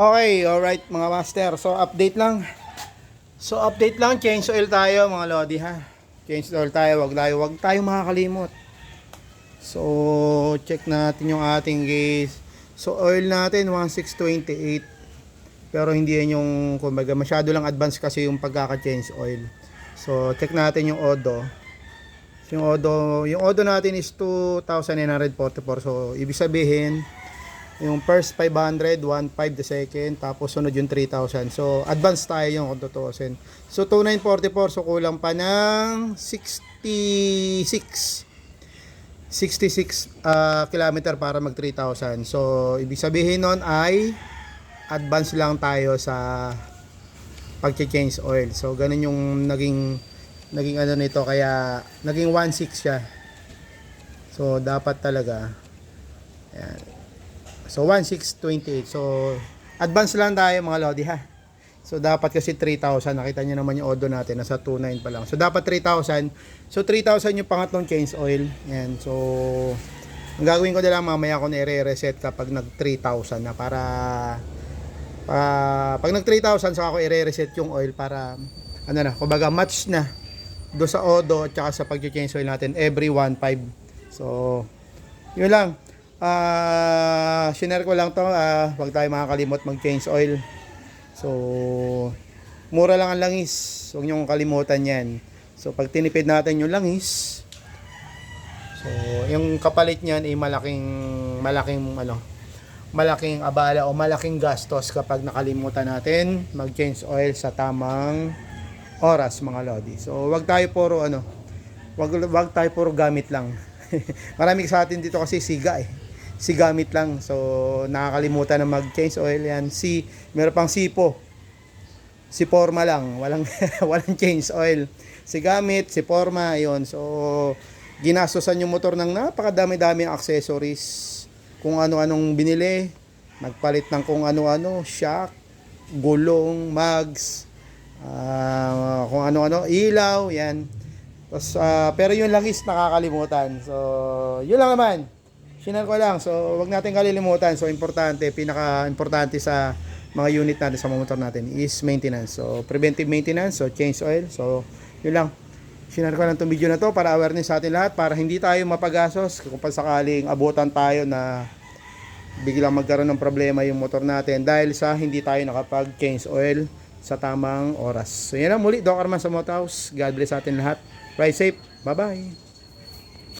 Okay, alright mga master. So update lang. Change oil tayo mga lodi ha. Change oil tayo, wag tayo makakalimot. So check natin yung ating gauge. So oil natin 1628. Pero hindi yan yung kumbaga masyado lang advance kasi yung pagkaka-change oil. So check natin yung odo. So, yung odo natin is 2,944. So ibig sabihin yung first 500, 1.5 the second, tapos sunod yung 3,000. So, advance tayo yung kung tutuusin. So, 2,944. So, kulang pa ng 66 kilometer para mag 3,000. So, ibig sabihin nun ay advance lang tayo sa pag-change oil. So, ganun yung naging ano nito. Kaya, naging 1.6 siya. So, dapat talaga. Ayan. So 1628. So advance lang tayo mga lodi ha. So dapat kasi 3,000. Nakita niyo naman yung odo natin nasa 29 pa lang. So dapat 3,000. So 3,000 yung pangatlong change oil. Yan. So ang gagawin ko na lang mamaya ko na i-reset kapag nag 3,000 na para pag nag 3,000 saka ako i-reset yung oil para ano na, kumbaga match na do sa odo at saka sa pag-change oil natin every 1.5. So yun lang. Share ko lang to, wag tayo makakalimot mag-change oil. So mura lang ang langis, huwag nyo kalimutan yan. So pag tinipid natin yung langis, so yung kapalit nyan ay malaking abala o malaking gastos kapag nakalimutan natin mag-change oil sa tamang oras mga lodi. So wag tayo puro gamit lang. Marami sa atin dito kasi sigamit lang. So nakakalimutan na mag-change oil yan. Meron pang si forma lang, walang walang change oil. Sigamit, si forma, yon. So ginastosan yung motor ng napakadami-dami accessories. Kung ano-anong binili, nagpalit ng kung ano-ano, shock, gulong, mags, kung ano-ano, ilaw, yan. Tapos, pero yun lang is nakakalimutan. So yun lang naman. Share ko lang. So, wag natin kalilimutan. So, pinaka-importante sa mga unit natin sa mga motor natin is maintenance. So, preventive maintenance. So, change oil. So, yun lang. Share ko lang itong video na to para awareness sa atin lahat. Para hindi tayo mapagasos. Kung sakaling abutan tayo na biglang magkaroon ng problema yung motor natin dahil sa hindi tayo nakapag-change oil sa tamang oras. So, yan lang muli. Doc Arman sa Motorhouse. God bless sa atin lahat. Ride safe. Bye-bye.